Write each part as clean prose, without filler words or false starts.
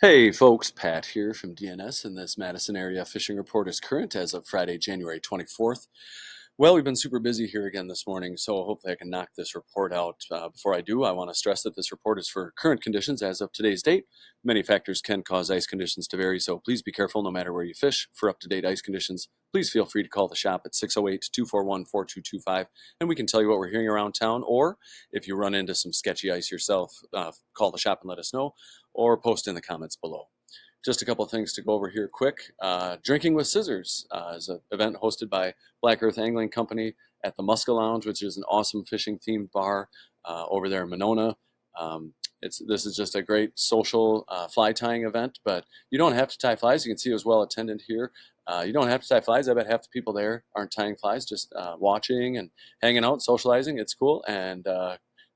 Hey folks, Pat here from DNS, and this Madison area fishing report is current as of Friday, January 24th. Well, we've been super busy here again this morning, so hopefully I can knock this report out. Before I do, I want to stress that this report is for current conditions as of today's date. Many factors can cause ice conditions to vary, so please be careful no matter where you fish. For up-to-date ice conditions, please feel free to call the shop at 608-241-4225, and we can tell you what we're hearing around town, or if you run into some sketchy ice yourself, call the shop and let us know, or post in the comments below. Just a couple of things to go over here quick. Drinking with Scissors is an event hosted by Black Earth Angling Company at the Muska Lounge, which is an awesome fishing themed bar over there in Monona. This is just a great social fly tying event, but you don't have to tie flies. You can see it was well attended here. You don't have to tie flies. I bet half the people there aren't tying flies, just watching and hanging out, socializing. It's cool. And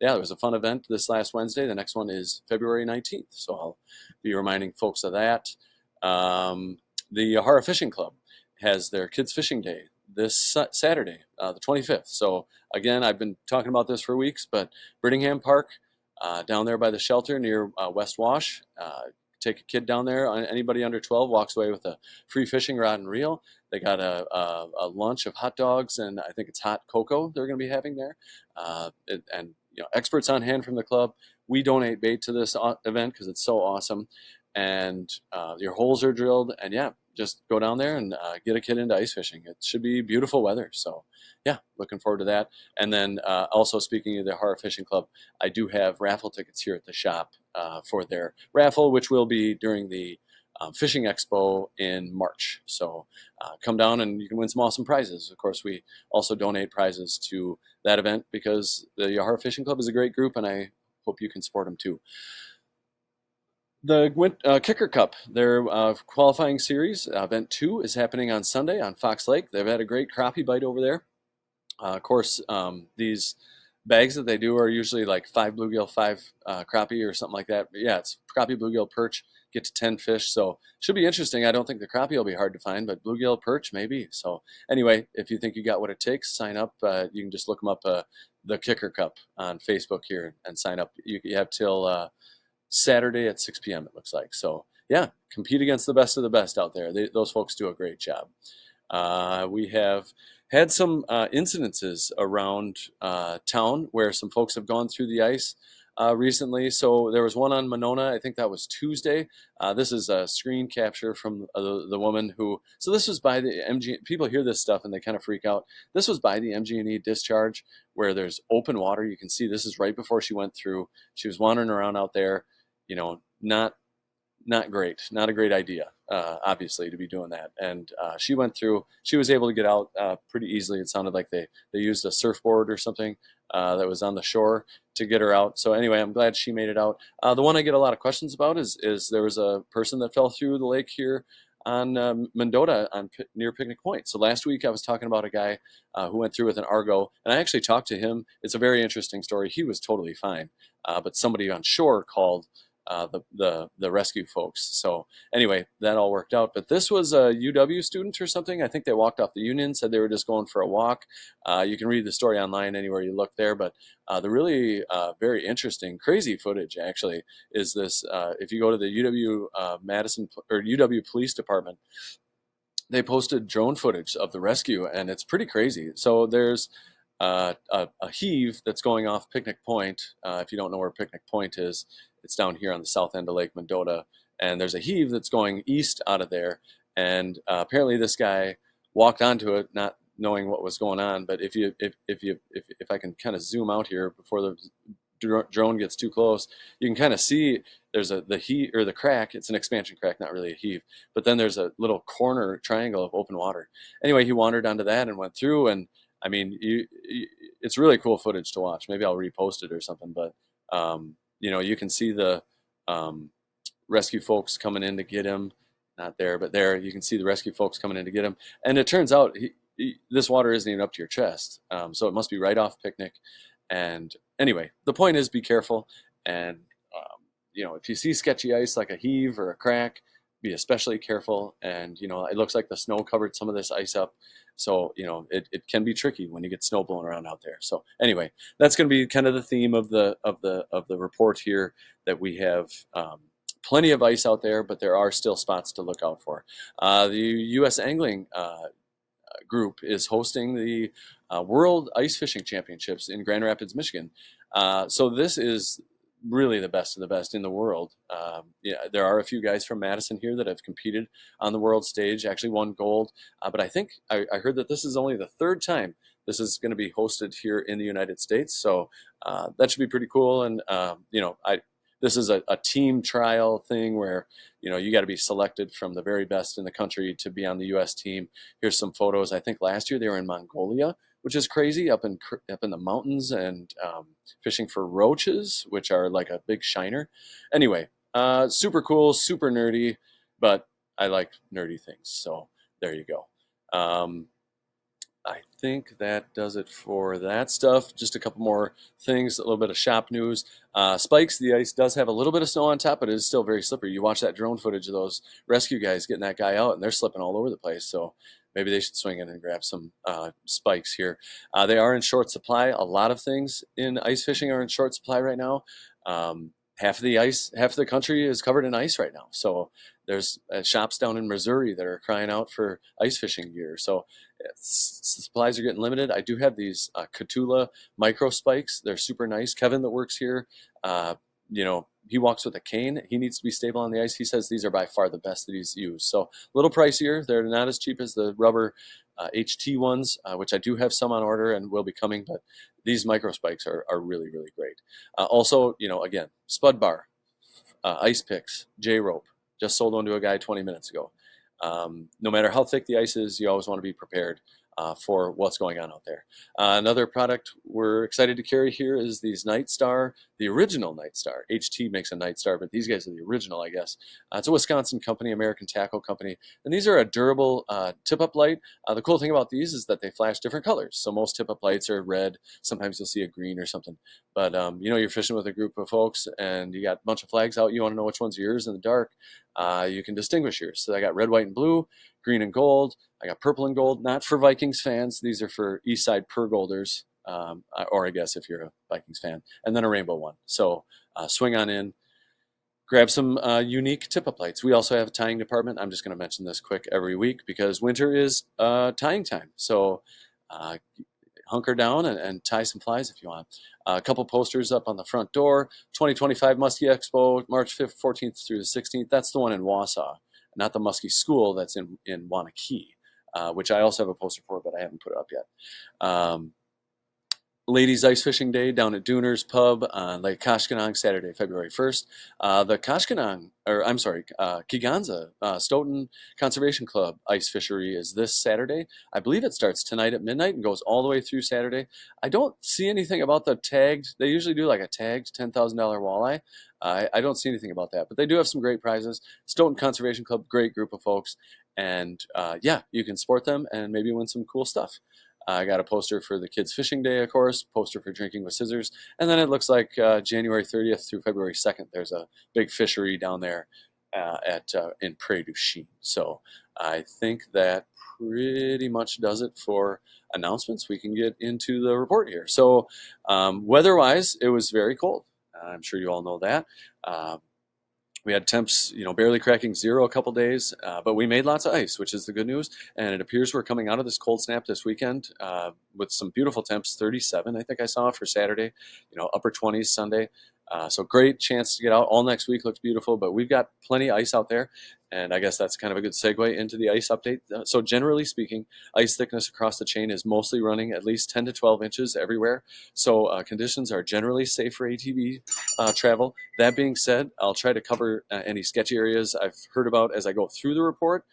yeah, there was a fun event this last Wednesday. The next one is February 19th. So I'll be reminding folks of that. The Yahara Fishing Club has their Kids Fishing Day this Saturday, the 25th. So again, I've been talking about this for weeks, but Brittingham Park, down there by the shelter near West Wash, take a kid down there. Anybody under 12 walks away with a free fishing rod and reel. They got a lunch of hot dogs, and I think it's hot cocoa they're going to be having there. And experts on hand from the club. We donate bait to this event because it's so awesome. And your holes are drilled, and yeah, just go down there and get a kid into ice fishing. It should be beautiful weather. So yeah, looking forward to that. And then also speaking of the Yahara Fishing Club, I do have raffle tickets here at the shop for their raffle, which will be during the Fishing Expo in March. So come down and you can win some awesome prizes. Of course, we also donate prizes to that event because the Yahara Fishing Club is a great group, and I hope you can support them too. The Kicker Cup, their qualifying series, event 2 is happening on Sunday on Fox Lake. They've had a great crappie bite over there. Of course, these bags that they do are usually like 5 bluegill, 5 crappie or something like that. But yeah, it's crappie, bluegill, perch, get to 10 fish. So should be interesting. I don't think the crappie will be hard to find, but bluegill, perch, maybe. So anyway, if you think you got what it takes, sign up. You can just look them up, the Kicker Cup on Facebook here and sign up. You have till Saturday at 6 p.m. it looks like. So yeah, compete against the best of the best out there. Those folks do a great job. We have had some incidences around town where some folks have gone through the ice recently. So there was one on Monona, I think that was Tuesday. This is a screen capture from the woman who, so this was by the MG, people hear this stuff and they kind of freak out. This was by the MG&E discharge where there's open water. You can see this is right before she went through. She was wandering around out there, not great, not a great idea, obviously, to be doing that. And she went through, she was able to get out pretty easily. It sounded like they used a surfboard or something that was on the shore to get her out. So anyway, I'm glad she made it out. The one I get a lot of questions about is there was a person that fell through the lake here on Mendota near Picnic Point. So last week I was talking about a guy who went through with an Argo, and I actually talked to him. It's a very interesting story. He was totally fine, but somebody on shore called the rescue folks. So anyway, that all worked out. But this was a UW student or something. I think they walked off the Union, said they were just going for a walk. You can read the story online anywhere you look there. But the really very interesting, crazy footage actually is this. If you go to the UW Madison or UW Police Department, they posted drone footage of the rescue, and it's pretty crazy. So there's a heave that's going off Picnic Point. If you don't know where Picnic Point is, it's down here on the south end of Lake Mendota. And there's a heave that's going east out of there. And apparently this guy walked onto it, not knowing what was going on. But if I can kind of zoom out here before the drone gets too close, you can kind of see there's the heave or the crack. It's an expansion crack, not really a heave. But then there's a little corner triangle of open water. Anyway, he wandered onto that and went through. And I mean, it's really cool footage to watch. Maybe I'll repost it or something. But you can see the rescue folks coming in to get him. Not there, but there. You can see the rescue folks coming in to get him. And it turns out this water isn't even up to your chest, so it must be right off Picnic. And anyway, the point is, be careful. And if you see sketchy ice like a heave or a crack, be especially careful. And it looks like the snow covered some of this ice up. So it can be tricky when you get snow blowing around out there. So anyway, that's going to be kind of the theme of the report here that we have plenty of ice out there, but there are still spots to look out for. The U.S. Angling group is hosting the World Ice Fishing Championships in Grand Rapids, Michigan. So this is really the best of the best in the world. Yeah, there are a few guys from Madison here that have competed on the world stage, actually won gold. But I think I heard that this is only the third time this is going to be hosted here in the United States. So that should be pretty cool. And this is a team trial thing where you got to be selected from the very best in the country to be on the U.S. team. Here's some photos. I think last year they were in Mongolia, which is crazy, up in the mountains, and fishing for roaches, which are like a big shiner. Anyway, super cool, super nerdy, but I like nerdy things. So there you go. I think that does it for that stuff. Just a couple more things, a little bit of shop news. Spikes, the ice does have a little bit of snow on top, but it is still very slippery. You watch that drone footage of those rescue guys getting that guy out, and they're slipping all over the place. So maybe they should swing in and grab some spikes here. They are in short supply. A lot of things in ice fishing are in short supply right now. Half of the country is covered in ice right now. So there's shops down in Missouri that are crying out for ice fishing gear. So supplies are getting limited. I do have these Catula micro spikes. They're super nice. Kevin that works here, he walks with a cane. He needs to be stable on the ice. He says these are by far the best that he's used. So a little pricier. They're not as cheap as the rubber HT ones, which I do have some on order and will be coming, but these micro spikes are really, really great. Also, again, Spud Bar, ice picks, J-rope. Just sold one to a guy 20 minutes ago. No matter how thick the ice is, you always want to be prepared for what's going on out there. Another product we're excited to carry here is these Night Star, the original Night Star. HT makes a Night Star, but these guys are the original, I guess. It's a Wisconsin company, American tackle company, and these are a durable tip-up light. The cool thing about these is that they flash different colors. So most tip-up lights are red. Sometimes you'll see a green or something. But you're fishing with a group of folks, and you got a bunch of flags out. You want to know which one's yours in the dark. You can distinguish yours. So I got red, white, and blue, green and gold. I got purple and gold, not for Vikings fans. These are for East Side Per Golders, or I guess if you're a Vikings fan, and then a rainbow one. So swing on in, grab some unique tip-up lights. We also have a tying department. I'm just going to mention this quick every week because winter is tying time. So hunker down and tie some flies if you want. A couple posters up on the front door. 2025 Muskie Expo, March 5th, 14th through the 16th. That's the one in Wausau, not the Muskie School that's in Wanakee, which I also have a poster for, but I haven't put it up yet. Ladies Ice Fishing Day down at Dooner's Pub on Lake Koshkonong, Saturday, February 1st. The Kegonsa Stoughton Conservation Club ice fishery is this Saturday. I believe it starts tonight at midnight and goes all the way through Saturday. I don't see anything about the tagged. They usually do like a tagged $10,000 walleye. I don't see anything about that, but they do have some great prizes. Stoughton Conservation Club, great group of folks. And you can support them and maybe win some cool stuff. I got a poster for the Kids Fishing Day, of course, poster for Drinking with Scissors. And then it looks like January 30th through February 2nd, there's a big fishery down there in Prairie du Chien. So I think that pretty much does it for announcements. We can get into the report here. So weather-wise, it was very cold. I'm sure you all know that. We had temps, barely cracking zero a couple days, but we made lots of ice, which is the good news. And it appears we're coming out of this cold snap this weekend with some beautiful temps, 37, I think I saw for Saturday, upper 20s Sunday. So great chance to get out. All next week looks beautiful, but we've got plenty of ice out there. And I guess that's kind of a good segue into the ice update. So generally speaking, ice thickness across the chain is mostly running at least 10 to 12 inches everywhere. So conditions are generally safe for ATV travel. That being said, I'll try to cover any sketchy areas I've heard about as I go through the report.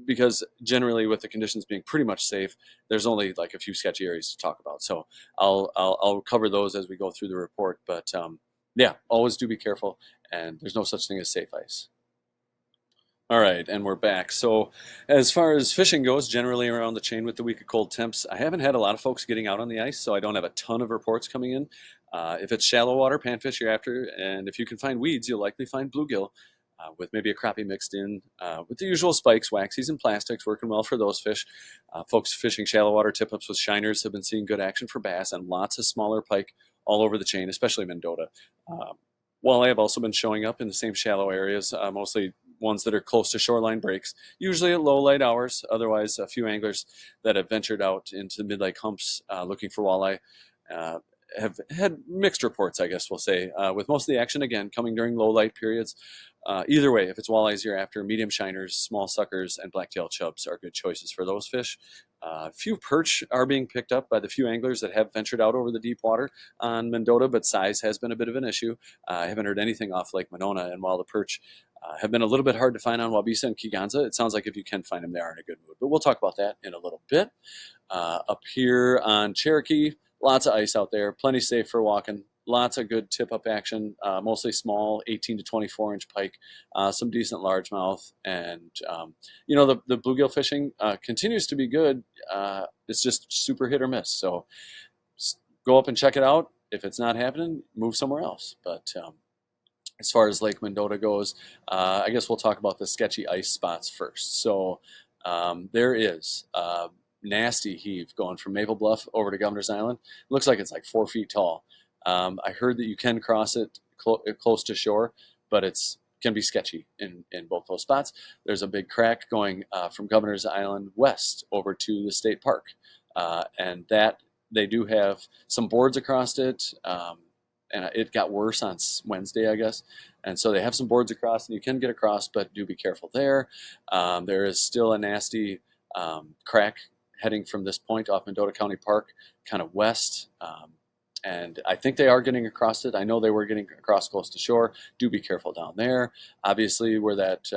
Because generally with the conditions being pretty much safe, there's only like a few sketchy areas to talk about. So I'll cover those as we go through the report. But always do be careful, and there's no such thing as safe ice. All right, and we're back. So as far as fishing goes, generally around the chain with the week of cold temps, I haven't had a lot of folks getting out on the ice, so I don't have a ton of reports coming in. If it's shallow water, panfish you're after, and if you can find weeds, you'll likely find bluegill. With maybe a crappie mixed in, with the usual spikes, waxies, and plastics, working well for those fish. Folks fishing shallow water tip-ups with shiners have been seeing good action for bass and lots of smaller pike all over the chain, especially Mendota. Walleye have also been showing up in the same shallow areas, mostly ones that are close to shoreline breaks, usually at low light hours. Otherwise, a few anglers that have ventured out into the mid-lake humps looking for walleye uh, have had mixed reports, I guess we'll say, with most of the action, again, coming during low light periods. Either way, if it's walleyes you're after, medium shiners, small suckers, and blacktail chubs are good choices for those fish. Few perch are being picked up by the few anglers that have ventured out over the deep water on Mendota, but size has been a bit of an issue. I haven't heard anything off Lake Monona, and while the perch have been a little bit hard to find on Wabisa and Kiganza, it sounds like if you can find them, they are in a good mood. But we'll talk about that in a little bit. Up here on Cherokee, lots of ice out there, plenty safe for walking. Lots of good tip-up action, mostly small, 18 to 24-inch pike, some decent largemouth, and the bluegill fishing continues to be good. It's just super hit or miss. So go up and check it out. If it's not happening, move somewhere else. But as far as Lake Mendota goes, I guess we'll talk about the sketchy ice spots first. So there is nasty heave going from Maple Bluff over to Governor's Island. It looks like it's like 4 feet tall. I heard that you can cross it close to shore, but it's can be sketchy in both those spots. There's a big crack going from Governor's Island west over to the state park, and that they do have some boards across it. And it got worse on Wednesday, I guess. And so they have some boards across, and you can get across, but do be careful there. There is still a nasty crack heading from this point off Mendota County Park, kind of west. And I think they are getting across it. I know they were getting across close to shore. Do be careful down there. Obviously, where that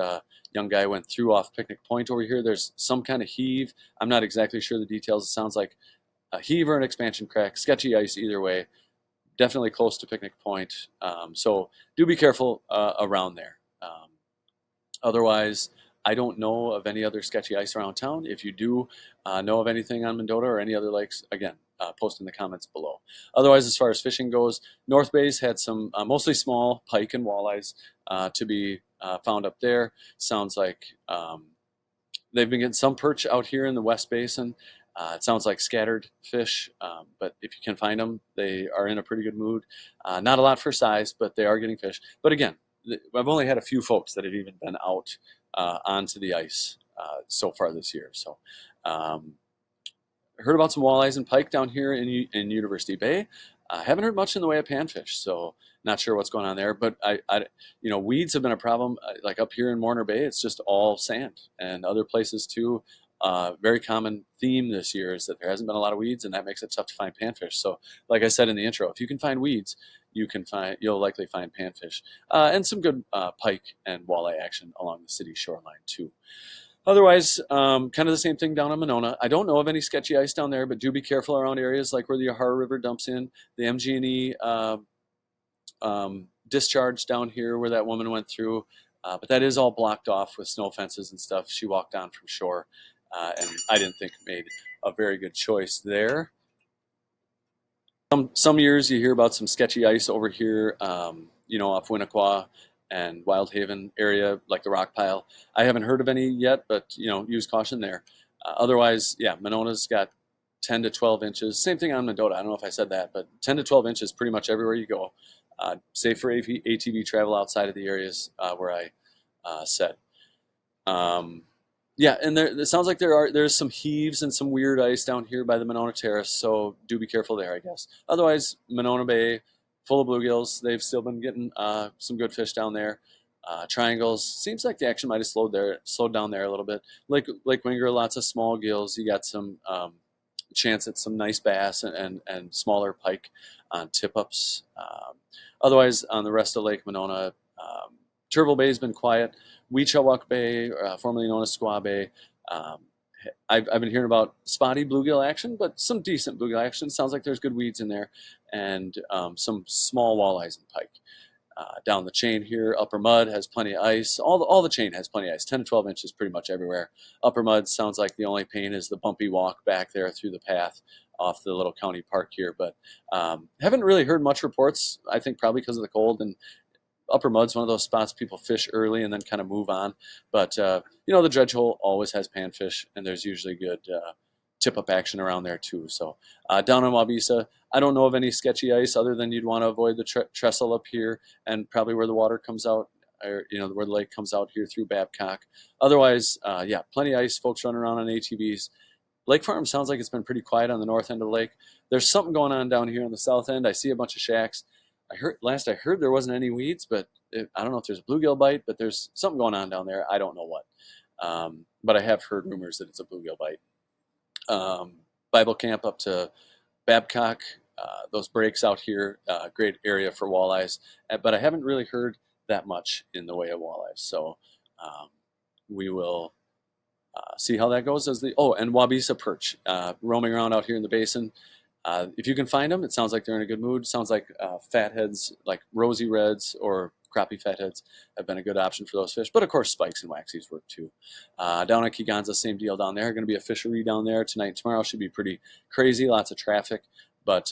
young guy went through off Picnic Point over here, there's some kind of heave. I'm not exactly sure the details. It sounds like a heave or an expansion crack. Sketchy ice either way. Definitely close to Picnic Point. So do be careful around there. Otherwise, I don't know of any other sketchy ice around town. If you do know of anything on Mendota or any other lakes, again, post in the comments below. Otherwise, as far as fishing goes, North Bay's had some mostly small pike and walleyes to be found up there. Sounds like they've been getting some perch out here in the West Basin. It sounds like scattered fish, but if you can find them, they are in a pretty good mood. Not a lot for size, but they are getting fish. But again, I've only had a few folks that have even been out onto the ice so far this year. So heard about some walleyes and pike down here in University Bay. I haven't heard much in the way of panfish, so not sure what's going on there. But weeds have been a problem. Like up here in Morner Bay, it's just all sand, and other places too. Very common theme this year is that there hasn't been a lot of weeds, and that makes it tough to find panfish. So, like I said in the intro, if you can find weeds, you'll likely find panfish and some good pike and walleye action along the city shoreline too. Otherwise, kind of the same thing down on Monona. I don't know of any sketchy ice down there, but do be careful around areas like where the Yahara River dumps in, the MG&E discharge down here where that woman went through. But that is all blocked off with snow fences and stuff. She walked down from shore, and I didn't think made a very good choice there. Some years you hear about some sketchy ice over here, off Winnequa and Wildhaven area, like the rock pile. I haven't heard of any yet, but use caution there. Otherwise, yeah, Monona's got 10 to 12 inches. Same thing on Mendota. I don't know if I said that, but 10 to 12 inches pretty much everywhere you go. Safe for ATV travel outside of the areas where I said. Yeah, and it sounds like there's some heaves and some weird ice down here by the Monona Terrace, so do be careful there, I guess. Otherwise, Monona Bay, full of bluegills. They've still been getting some good fish down there. Triangles, seems like the action might have slowed down there a little bit. Lake Winger, lots of small gills. You got some chance at some nice bass and smaller pike on tip-ups. Otherwise, on the rest of Lake Monona, Turtle Bay has been quiet. Weechawak Bay, formerly known as Squaw Bay. I've been hearing about spotty bluegill action, but some decent bluegill action. Sounds like there's good weeds in there, and some small walleyes and pike. Down the chain here, Upper Mud has plenty of ice. All the chain has plenty of ice, 10 to 12 inches pretty much everywhere. Upper Mud sounds like the only pain is the bumpy walk back there through the path off the little county park here, but haven't really heard much reports, I think probably because of the cold, and Upper Mud's one of those spots people fish early and then kind of move on. But, the dredge hole always has panfish, and there's usually good tip-up action around there too. So down in Wabisa, I don't know of any sketchy ice other than you'd want to avoid the trestle up here and probably where the water comes out, or where the lake comes out here through Babcock. Otherwise, yeah, plenty of ice. Folks running around on ATVs. Lake Farm sounds like it's been pretty quiet on the north end of the lake. There's something going on down here on the south end. I see a bunch of shacks. I heard there wasn't any weeds, but I don't know if there's a bluegill bite, but there's something going on down there. I don't know what. But I have heard rumors that it's a bluegill bite. Bible camp up to Babcock, those breaks out here, great area for walleyes. But I haven't really heard that much in the way of walleyes. So we will see how that goes. And Wabisa perch roaming around out here in the basin. If you can find them, it sounds like they're in a good mood. Sounds like fatheads, like rosy reds or crappie fatheads, have been a good option for those fish. But of course, spikes and waxies work too. Down at Kegonsa, same deal down there. Going to be a fishery down there tonight and tomorrow. Should be pretty crazy. Lots of traffic. But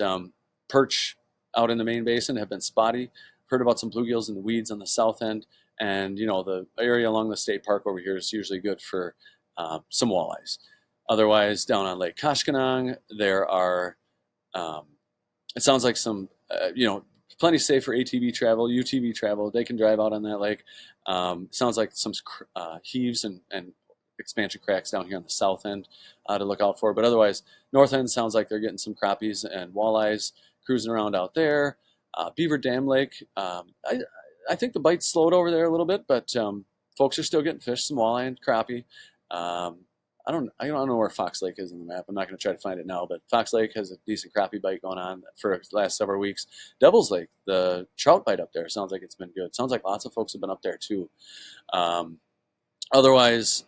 perch out in the main basin have been spotty. Heard about some bluegills in the weeds on the south end. And, the area along the state park over here is usually good for some walleyes. Otherwise, down on Lake Koshkonong, there are, it sounds like some, plenty safe for ATV travel, UTV travel. They can drive out on that lake. Sounds like some heaves and expansion cracks down here on the south end to look out for. But otherwise, north end sounds like they're getting some crappies and walleyes cruising around out there. Beaver Dam Lake, I think the bite slowed over there a little bit, but folks are still getting fish, some walleye and crappie. I don't know where Fox Lake is in the map. I'm not going to try to find it now, but Fox Lake has a decent crappie bite going on for the last several weeks. Devil's Lake, the trout bite up there, sounds like it's been good. Sounds like lots of folks have been up there too. Otherwise,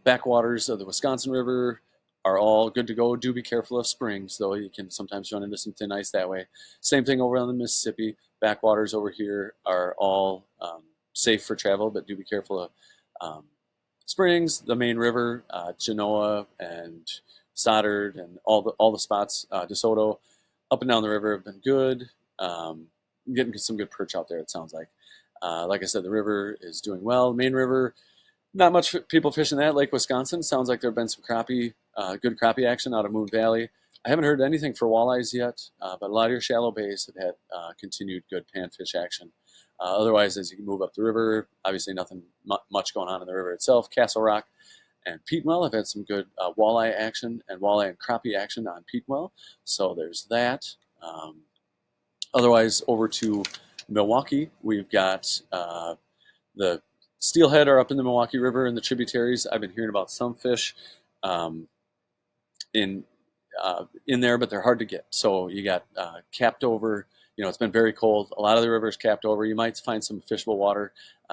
backwaters of the Wisconsin River are all good to go. Do be careful of springs, though. You can sometimes run into some thin ice that way. Same thing over on the Mississippi. Backwaters over here are all safe for travel, but do be careful of springs, the main river, Genoa and Stoddard, and all the spots, DeSoto, up and down the river have been good. Getting some good perch out there, it sounds like. Like I said, the river is doing well. The main river, not much people fishing that. Lake Wisconsin, sounds like there have been some good crappie action out of Moon Valley. I haven't heard anything for walleyes yet, but a lot of your shallow bays have had continued good panfish action. Otherwise, as you move up the river, obviously nothing much going on in the river itself. Castle Rock and Peatwell have had some good walleye action and walleye and crappie action on Peatwell. So there's that. Otherwise, over to Milwaukee, we've got the steelhead are up in the Milwaukee River and the tributaries. I've been hearing about some fish in there, but they're hard to get. So you got capped over. It's been very cold. A lot of the rivers capped over. You might find some fishable water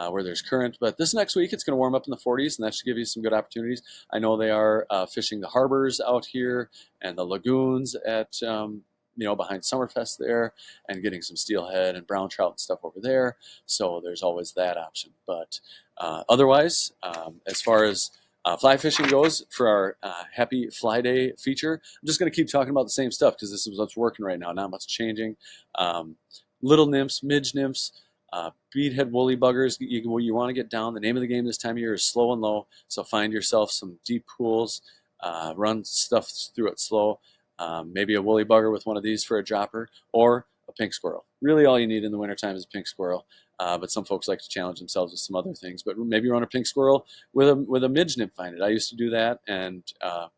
where there's current, but this next week it's going to warm up in the 40s, and that should give you some good opportunities. I know they are fishing the harbors out here and the lagoons at behind Summerfest there, and getting some steelhead and brown trout and stuff over there. So there's always that option. But otherwise, as far as fly fishing goes, for our Happy Fly Day feature, I'm just going to keep talking about the same stuff because this is what's working right now. Not much changing. Little nymphs, midge nymphs, beadhead woolly buggers. You want to get down. The name of the game this time of year is slow and low. So find yourself some deep pools, run stuff through it slow. Maybe a woolly bugger with one of these for a dropper, or a pink squirrel. Really all you need in the wintertime is a pink squirrel. But some folks like to challenge themselves with some other things. But maybe run a pink squirrel with a midge nymph find it. I used to do that, and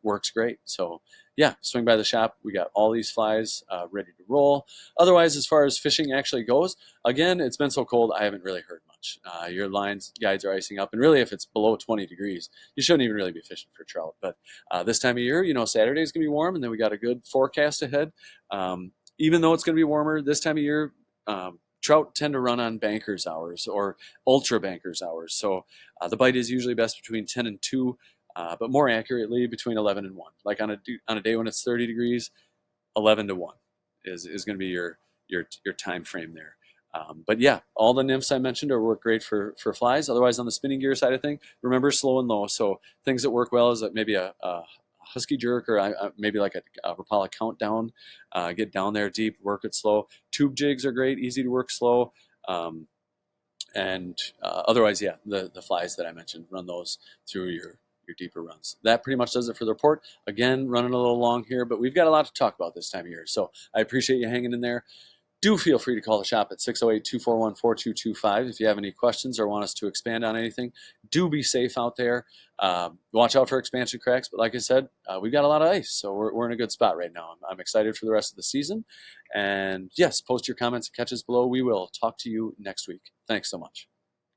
works great. So yeah, swing by the shop. We got all these flies ready to roll. Otherwise, as far as fishing actually goes, again, it's been so cold, I haven't really heard much. Your guides are icing up, and really, if it's below 20 degrees, you shouldn't even really be fishing for trout. But this time of year, Saturday's gonna be warm, and then we got a good forecast ahead. Even though it's gonna be warmer this time of year, trout tend to run on bankers hours or ultra bankers hours. So the bite is usually best between 10 and 2, but more accurately between 11 and 1. Like on a day when it's 30 degrees, 11 to 1 is going to be your time frame there. But yeah, all the nymphs I mentioned work great for flies. Otherwise, on the spinning gear side of things, remember slow and low. So things that work well is that maybe a husky jerk, or maybe like a Rapala countdown. Get down there deep, work it slow. Tube jigs are great, easy to work slow. And otherwise, yeah, the flies that I mentioned, run those through your your deeper runs. That pretty much does it for the report. Again, running a little long here, but we've got a lot to talk about this time of year. So I appreciate you hanging in there. Do feel free to call the shop at 608-241-4225 if you have any questions or want us to expand on anything. Do be safe out there. Watch out for expansion cracks. But like I said, we've got a lot of ice, so we're in a good spot right now. I'm excited for the rest of the season. And yes, post your comments and catches below. We will talk to you next week. Thanks so much.